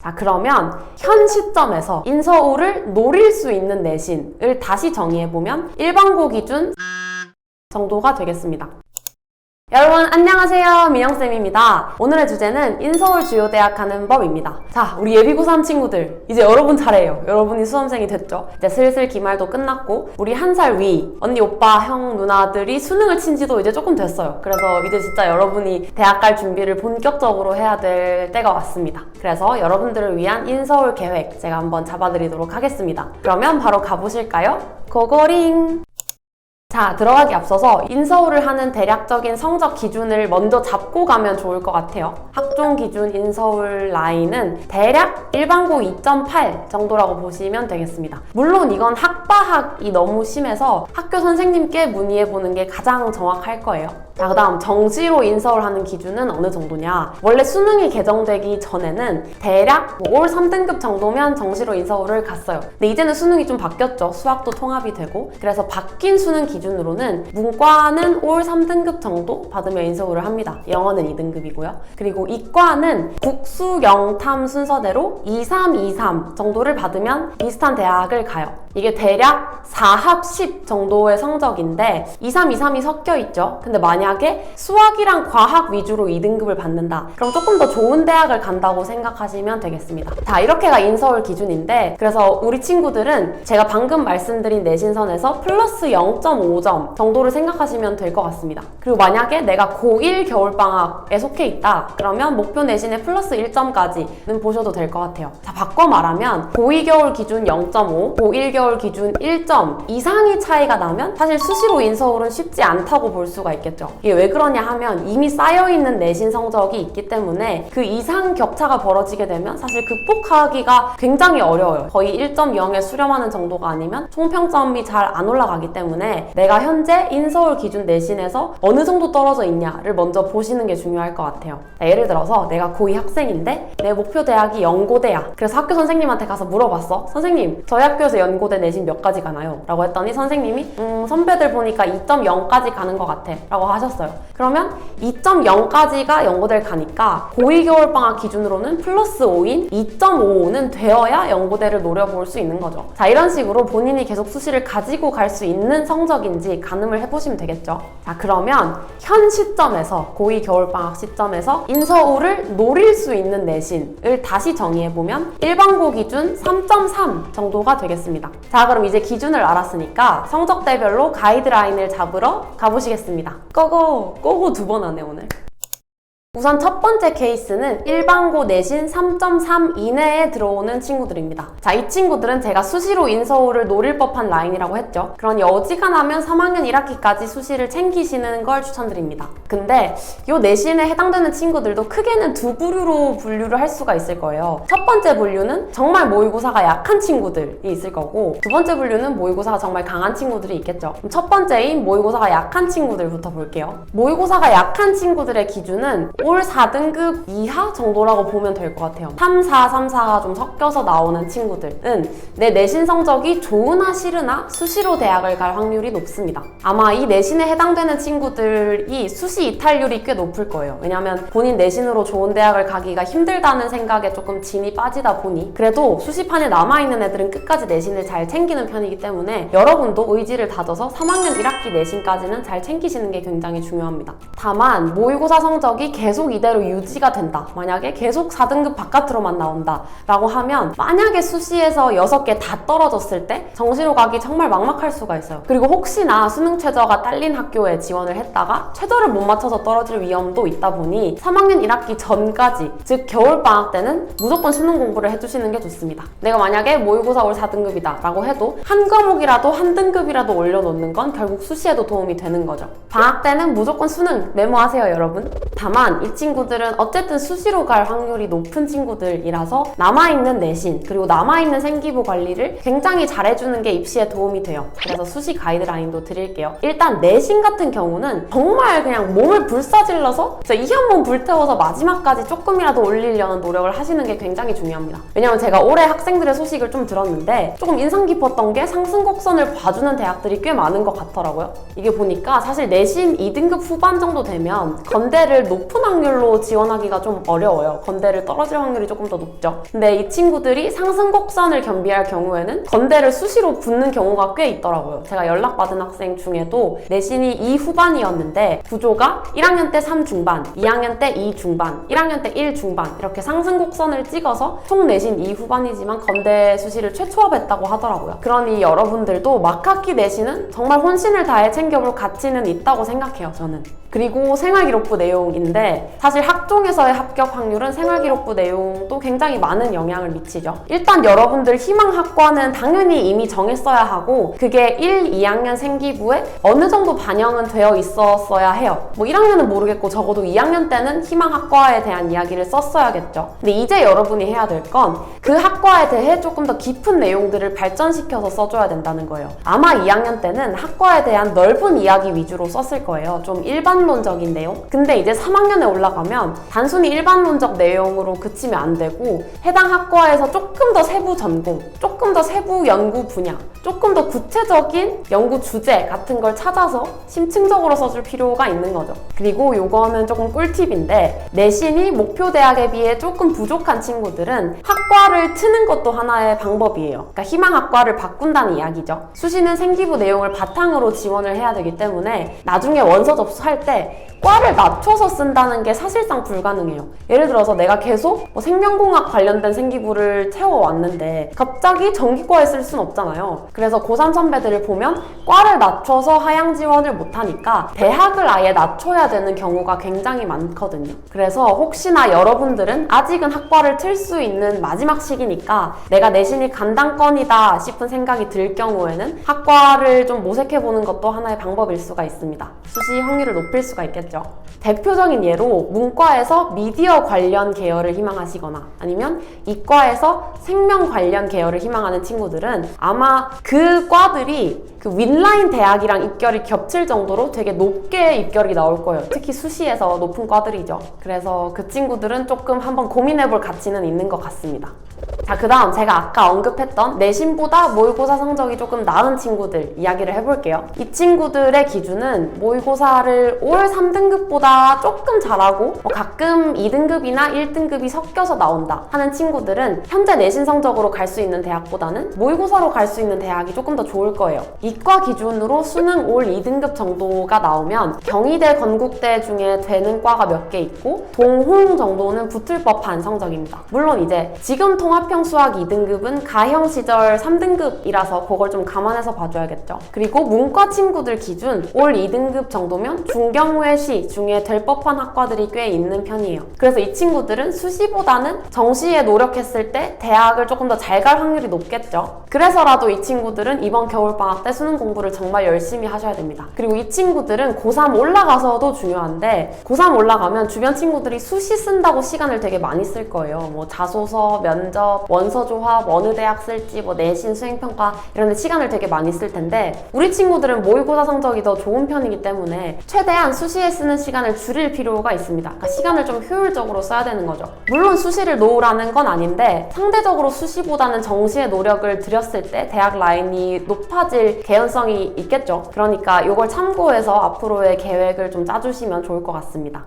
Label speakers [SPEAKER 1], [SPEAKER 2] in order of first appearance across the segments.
[SPEAKER 1] 자, 그러면 현 시점에서 인서울을 노릴 수 있는 내신을 다시 정의해보면 일반고 기준 정도가 되겠습니다. 여러분 안녕하세요, 민영쌤입니다. 오늘의 주제는 인서울 주요 대학 가는 법입니다. 자, 우리 예비 고3 친구들 이제 여러분 차례예요. 여러분이 수험생이 됐죠. 이제 슬슬 기말도 끝났고 우리 한 살 위 언니, 오빠, 형, 누나들이 수능을 친 지도 이제 조금 됐어요. 그래서 이제 진짜 여러분이 대학 갈 준비를 본격적으로 해야 될 때가 왔습니다. 그래서 여러분들을 위한 인서울 계획 제가 한번 잡아드리도록 하겠습니다. 그러면 바로 가보실까요? 고고링! 자, 들어가기 앞서서 인서울을 하는 대략적인 성적 기준을 먼저 잡고 가면 좋을 것 같아요. 학종 기준 인서울 라인은 대략 일반고 2.8 정도라고 보시면 되겠습니다. 물론 이건 학바학이 너무 심해서 학교 선생님께 문의해보는 게 가장 정확할 거예요. 자, 그 다음 정시로 인서울 하는 기준은 어느 정도냐? 원래 수능이 개정되기 전에는 대략 올 3등급 정도면 정시로 인서울을 갔어요. 근데 이제는 수능이 좀 바뀌었죠. 수학도 통합이 되고. 그래서 바뀐 수능 기준으로는 문과는 올 3등급 정도 받으면 인서울을 합니다. 영어는 2등급이고요. 그리고 이과는 국수, 영탐 순서대로 2, 3, 2, 3 정도를 받으면 비슷한 대학을 가요. 이게 대략 4합 10 정도의 성적인데 2, 3, 2, 3이 섞여 있죠. 근데 만약에 수학이랑 과학 위주로 2등급을 받는다. 그럼 조금 더 좋은 대학을 간다고 생각하시면 되겠습니다. 자, 이렇게가 인서울 기준인데 그래서 우리 친구들은 제가 방금 말씀드린 내신선에서 플러스 0.5점 정도를 생각하시면 될 것 같습니다. 그리고 만약에 내가 고1 겨울방학에 속해 있다. 그러면 목표 내신에 플러스 1점까지는 보셔도 될 것 같아요. 자, 바꿔 말하면 고2 겨울 기준 0.5, 고1 겨울 기준 1점 이상의 차이가 나면 사실 수시로 인서울은 쉽지 않다고 볼 수가 있겠죠. 이게 왜 그러냐 하면 이미 쌓여있는 내신 성적이 있기 때문에 그 이상 격차가 벌어지게 되면 사실 극복하기가 굉장히 어려워요. 거의 1.0에 수렴하는 정도가 아니면 총평점이 잘 안 올라가기 때문에 내가 현재 인서울 기준 내신에서 어느 정도 떨어져 있냐를 먼저 보시는 게 중요할 것 같아요. 자, 예를 들어서 내가 고2 학생인데 내 목표 대학이 연고대야. 그래서 학교 선생님한테 가서 물어봤어. 선생님, 저희 학교에서 연고대 내신 몇 가지 가나요? 라고 했더니 선생님이 선배들 보니까 2.0까지 가는 것 같아 라고 하셨어요. 그러면 2.0까지가 연고대를 가니까 고2 겨울방학 기준으로는 플러스 5인 2.55는 되어야 연고대를 노려볼 수 있는 거죠. 자, 이런 식으로 본인이 계속 수시를 가지고 갈 수 있는 성적인지 가늠을 해보시면 되겠죠. 자, 그러면 현 시점에서 고2 겨울방학 시점에서 인서울을 노릴 수 있는 내신을 다시 정의해보면 일반고 기준 3.3 정도가 되겠습니다. 자, 그럼 이제 기준을 알았으니까 성적대별로 가이드라인을 잡으러 가보시겠습니다. 고고! 고고 2번 하네 오늘. 우선 첫 번째 케이스는 일반고 내신 3.3 이내에 들어오는 친구들입니다. 자, 이 친구들은 제가 수시로 인서울을 노릴 법한 라인이라고 했죠. 그러니 어지간하면 3학년 1학기까지 수시를 챙기시는 걸 추천드립니다. 근데 이 내신에 해당되는 친구들도 크게는 두 부류로 분류를 할 수가 있을 거예요. 첫 번째 분류는 정말 모의고사가 약한 친구들이 있을 거고 두 번째 분류는 모의고사가 정말 강한 친구들이 있겠죠. 그럼 첫 번째인 모의고사가 약한 친구들부터 볼게요. 모의고사가 약한 친구들의 기준은 올 4등급 이하 정도라고 보면 될 것 같아요. 3, 4, 3, 4가 좀 섞여서 나오는 친구들은 내 내신 성적이 좋으나 싫으나 수시로 대학을 갈 확률이 높습니다. 아마 이 내신에 해당되는 친구들이 수시 이탈률이 꽤 높을 거예요. 왜냐면 본인 내신으로 좋은 대학을 가기가 힘들다는 생각에 조금 진이 빠지다 보니 그래도 수시판에 남아있는 애들은 끝까지 내신을 잘 챙기는 편이기 때문에 여러분도 의지를 다져서 3학년 1학기 내신까지는 잘 챙기시는 게 굉장히 중요합니다. 다만 모의고사 성적이 계속 이대로 유지가 된다. 만약에 계속 4등급 바깥으로만 나온다 라고 하면 만약에 수시에서 6개 다 떨어졌을 때 정시로 가기 정말 막막할 수가 있어요. 그리고 혹시나 수능 최저가 딸린 학교에 지원을 했다가 최저를 못 맞춰서 떨어질 위험도 있다 보니 3학년 1학기 전까지 즉 겨울방학 때는 무조건 수능 공부를 해주시는 게 좋습니다. 내가 만약에 모의고사 올 4등급이다 라고 해도 한 과목이라도 한 등급이라도 올려놓는 건 결국 수시에도 도움이 되는 거죠. 방학 때는 무조건 수능 메모하세요 여러분. 다만 이 친구들은 어쨌든 수시로 갈 확률이 높은 친구들이라서 남아있는 내신 그리고 남아있는 생기부 관리를 굉장히 잘해주는 게 입시에 도움이 돼요. 그래서 수시 가이드라인도 드릴게요. 일단 내신 같은 경우는 정말 그냥 몸을 불사질러서 이 한 번 불태워서 마지막까지 조금이라도 올리려는 노력을 하시는 게 굉장히 중요합니다. 왜냐면 제가 올해 학생들의 소식을 좀 들었는데 조금 인상 깊었던 게 상승 곡선을 봐주는 대학들이 꽤 많은 것 같더라고요. 이게 보니까 사실 내신 2등급 후반 정도 되면 건대를 높은 확률로 지원하기가 좀 어려워요. 건대를 떨어질 확률이 조금 더 높죠. 근데 이 친구들이 상승 곡선을 겸비할 경우에는 건대를 수시로 붙는 경우가 꽤 있더라고요. 제가 연락받은 학생 중에도 내신이 2 후반이었는데 구조가 1학년 때 3 중반, 2학년 때 2 중반, 1학년 때 1 중반 이렇게 상승 곡선을 찍어서 총 내신 2 후반이지만 건대 수시를 최초합했다고 하더라고요. 그러니 여러분들도 막학기 내신은 정말 혼신을 다해 챙겨볼 가치는 있다고 생각해요, 저는. 그리고 생활기록부 내용인데 사실 학종에서의 합격 확률은 생활기록부 내용도 굉장히 많은 영향을 미치죠. 일단 여러분들 희망학과는 당연히 이미 정했어야 하고 그게 1, 2학년 생기부에 어느 정도 반영은 되어 있었어야 해요. 뭐 1학년은 모르겠고 적어도 2학년 때는 희망학과에 대한 이야기를 썼어야겠죠. 근데 이제 여러분이 해야 될 건 그 학과에 대해 조금 더 깊은 내용들을 발전시켜서 써줘야 된다는 거예요. 아마 2학년 때는 학과에 대한 넓은 이야기 위주로 썼을 거예요. 좀 일반론적인 내용? 근데 이제 3학년에 올라가면 단순히 일반론적 내용으로 그치면 안 되고 해당 학과에서 조금 더 세부 전공, 조금 더 세부 연구 분야, 조금 더 구체적인 연구 주제 같은 걸 찾아서 심층적으로 써줄 필요가 있는 거죠. 그리고 요거는 조금 꿀팁인데 내신이 목표 대학에 비해 조금 부족한 친구들은 학과를 트는 것도 하나의 방법이에요. 그러니까 희망학과를 바꾼다는 이야기죠. 수시는 생기부 내용을 바탕으로 지원을 해야 되기 때문에 나중에 원서 접수할 때 과를 낮춰서 쓴다는 게 사실상 불가능해요. 예를 들어서 내가 계속 생명공학 관련된 생기부를 채워왔는데 갑자기 전기과에 쓸 순 없잖아요. 그래서 고3 선배들을 보면 과를 낮춰서 하향 지원을 못하니까 대학을 아예 낮춰야 되는 경우가 굉장히 많거든요. 그래서 혹시나 여러분들은 아직은 학과를 틀 수 있는 마지막 시기니까 내가 내신이 간당권이다 싶은 생각이 들 경우에는 학과를 좀 모색해보는 것도 하나의 방법일 수가 있습니다. 수시 확률을 높일 수가 있겠죠. 대표적인 예로 문과에서 미디어 관련 계열을 희망하시거나 아니면 이과에서 생명 관련 계열을 희망하는 친구들은 아마 그 과들이 그 윈라인 대학이랑 입결이 겹칠 정도로 되게 높게 입결이 나올 거예요. 특히 수시에서 높은 과들이죠. 그래서 그 친구들은 조금 한번 고민해볼 가치는 있는 것 같습니다. 자, 그 다음 제가 아까 언급했던 내신보다 모의고사 성적이 조금 나은 친구들 이야기를 해볼게요. 이 친구들의 기준은 모의고사를 올 3등급보다 조금 잘하고 가끔 2등급이나 1등급이 섞여서 나온다 하는 친구들은 현재 내신 성적으로 갈 수 있는 대학보다는 모의고사로 갈 수 있는 대학이 조금 더 좋을 거예요. 이과 기준으로 수능 올 2등급 정도가 나오면 경희대, 건국대 중에 되는 과가 몇 개 있고 동홍 정도는 붙을 법한 성적입니다. 물론 이제 지금 통합형 수학 2등급은 가형 시절 3등급이라서 그걸 좀 감안해서 봐줘야겠죠. 그리고 문과 친구들 기준 올 2등급 정도면 중경외시 중에 될 법한 학과들이 꽤 있는 편이에요. 그래서 이 친구들은 수시보다는 정시에 노력했을 때 대학을 조금 더 잘 갈 확률이 높겠죠. 그래서라도 이 친구들은 이번 겨울방학 때 수능 공부를 정말 열심히 하셔야 됩니다. 그리고 이 친구들은 고3 올라가서도 중요한데 고3 올라가면 주변 친구들이 수시 쓴다고 시간을 되게 많이 쓸 거예요. 뭐 자소서, 면접, 원서 조합, 어느 대학 쓸지, 뭐 내신, 수행평가 이런 데 시간을 되게 많이 쓸 텐데 우리 친구들은 모의고사 성적이 더 좋은 편이기 때문에 최대한 수시에 쓰는 시간을 줄일 필요가 있습니다. 그러니까 시간을 좀 효율적으로 써야 되는 거죠. 물론 수시를 놓으라는 건 아닌데 상대적으로 수시보다는 정시에 노력을 들였을 때 대학 라인이 높아질 개연성이 있겠죠. 그러니까 이걸 참고해서 앞으로의 계획을 좀 짜주시면 좋을 것 같습니다.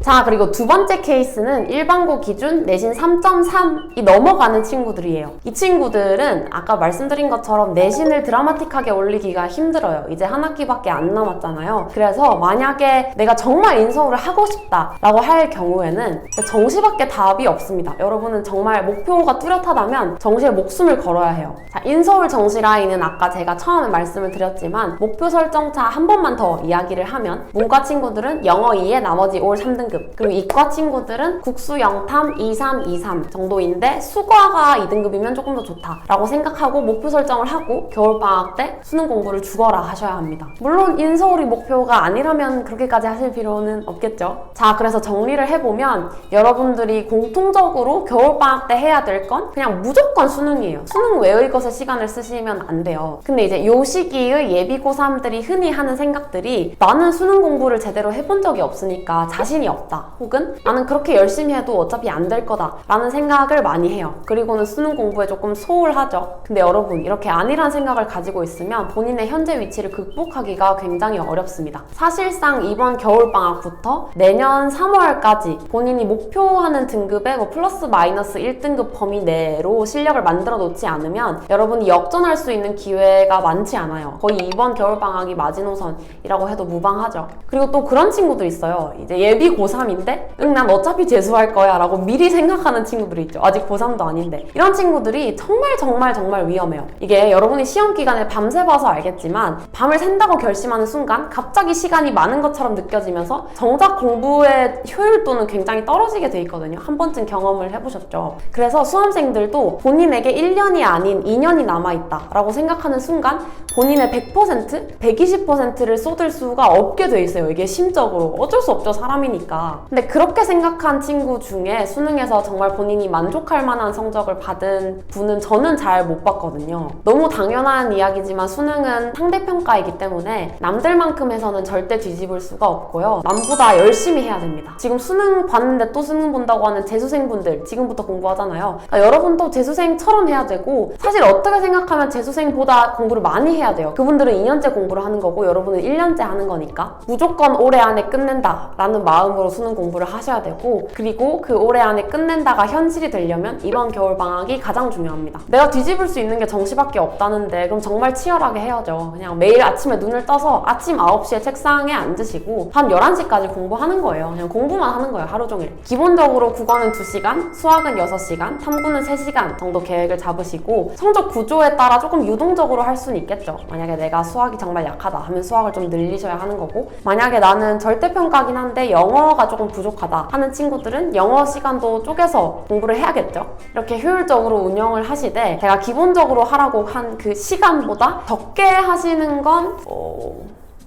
[SPEAKER 1] 자, 그리고 두 번째 케이스는 일반고 기준 내신 3.3이 넘어가는 친구들이에요. 이 친구들은 아까 말씀드린 것처럼 내신을 드라마틱하게 올리기가 힘들어요. 이제 한 학기밖에 안 남았잖아요. 그래서 만약에 내가 정말 인서울을 하고 싶다 라고 할 경우에는 정시밖에 답이 없습니다. 여러분은 정말 목표가 뚜렷하다면 정시에 목숨을 걸어야 해요. 자, 인서울 정시 라인은 아까 제가 처음에 말씀을 드렸지만 목표 설정차 한 번만 더 이야기를 하면 문과 친구들은 영어 2에 나머지 올 3등급, 그리고 이과 친구들은 국수 영탐 23, 23 정도인데 수과가 2등급이면 조금 더 좋다라고 생각하고 목표 설정을 하고 겨울방학 때 수능 공부를 죽어라 하셔야 합니다. 물론 인서울이 목표가 아니라면 그렇게까지 하실 필요는 없겠죠. 자, 그래서 정리를 해보면 여러분들이 공통적으로 겨울방학 때 해야 될 건 그냥 무조건 수능이에요. 수능 외의 것에 시간을 쓰시면 안 돼요. 근데 이제 요 시기의 예비 고3들이 흔히 하는 생각들이 나는 수능 공부를 제대로 해본 적이 없으니까 자신 자신이 없다, 혹은 나는 그렇게 열심히 해도 어차피 안 될 거다 라는 생각을 많이 해요. 그리고는 수능 공부에 조금 소홀하죠. 근데 여러분, 이렇게 아니란 생각을 가지고 있으면 본인의 현재 위치를 극복하기가 굉장히 어렵습니다. 사실상 이번 겨울방학부터 내년 3월까지 본인이 목표하는 등급의 플러스 마이너스 1등급 범위 내로 실력을 만들어 놓지 않으면 여러분이 역전할 수 있는 기회가 많지 않아요. 거의 이번 겨울방학이 마지노선이라고 해도 무방하죠. 그리고 또 그런 친구들 있어요. 이제 예비 고3인데 난 어차피 재수할 거야 라고 미리 생각하는 친구들이 있죠. 아직 고3도 아닌데. 이런 친구들이 정말 위험해요. 이게 여러분이 시험 기간에 밤새 봐서 알겠지만 밤을 샌다고 결심하는 순간 갑자기 시간이 많은 것처럼 느껴지면서 정작 공부의 효율도는 굉장히 떨어지게 돼 있거든요. 한 번쯤 경험을 해보셨죠. 그래서 수험생들도 본인에게 1년이 아닌 2년이 남아있다 라고 생각하는 순간 본인의 100%, 120%를 쏟을 수가 없게 돼 있어요. 이게 심적으로. 어쩔 수 없죠. 사람이니까. 근데 그렇게 생각한 친구 중에 수능에서 정말 본인이 만족할 만한 성적을 받은 분은 저는 잘 못 봤거든요. 너무 당연한 이야기지만 수능은 상대평가이기 때문에 남들만큼 해서는 절대 뒤집을 수가 없고요. 남보다 열심히 해야 됩니다. 지금 수능 봤는데 또 수능 본다고 하는 재수생분들 지금부터 공부하잖아요. 그러니까 여러분도 재수생처럼 해야 되고, 사실 어떻게 생각하면 재수생보다 공부를 많이 해야 돼요. 그분들은 2년째 공부를 하는 거고 여러분은 1년째 하는 거니까 무조건 올해 안에 끝낸다 라는 마음으로 수능 공부를 하셔야 되고, 그리고 그 올해 안에 끝낸다가 현실이 되려면 이번 겨울방학이 가장 중요합니다. 내가 뒤집을 수 있는 게 정시밖에 없다는데 그럼 정말 치열하게 해야죠. 그냥 매일 아침에 눈을 떠서 아침 9시에 책상에 앉으시고 밤 11시까지 공부하는 거예요. 그냥 공부만 하는 거예요. 하루 종일. 기본적으로 국어는 2시간, 수학은 6시간, 탐구는 3시간 정도 계획을 잡으시고 성적 구조에 따라 조금 유동적으로 할 수는 있겠죠. 만약에 내가 수학이 정말 약하다 하면 수학을 좀 늘리셔야 하는 거고, 만약에 나는 절대평가긴 한데 영어가 조금 부족하다 하는 친구들은 영어 시간도 쪼개서 공부를 해야겠죠. 이렇게 효율적으로 운영을 하시되, 제가 기본적으로 하라고 한 그 시간보다 적게 하시는 건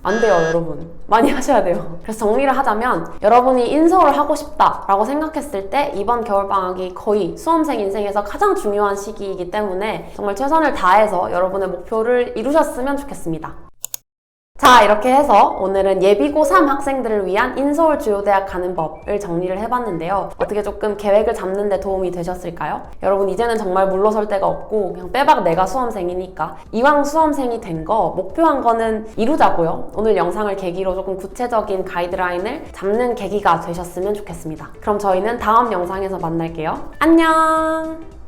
[SPEAKER 1] 안 돼요, 여러분. 많이 하셔야 돼요. 그래서 정리를 하자면, 여러분이 인서울을 하고 싶다라고 생각했을 때 이번 겨울방학이 거의 수험생 인생에서 가장 중요한 시기이기 때문에 정말 최선을 다해서 여러분의 목표를 이루셨으면 좋겠습니다. 자, 이렇게 해서 오늘은 예비 고3 학생들을 위한 인서울 주요대학 가는 법을 정리를 해봤는데요. 어떻게 조금 계획을 잡는 데 도움이 되셨을까요? 여러분, 이제는 정말 물러설 데가 없고 그냥 빼박 내가 수험생이니까 이왕 수험생이 된 거 목표한 거는 이루자고요. 오늘 영상을 계기로 조금 구체적인 가이드라인을 잡는 계기가 되셨으면 좋겠습니다. 그럼 저희는 다음 영상에서 만날게요. 안녕!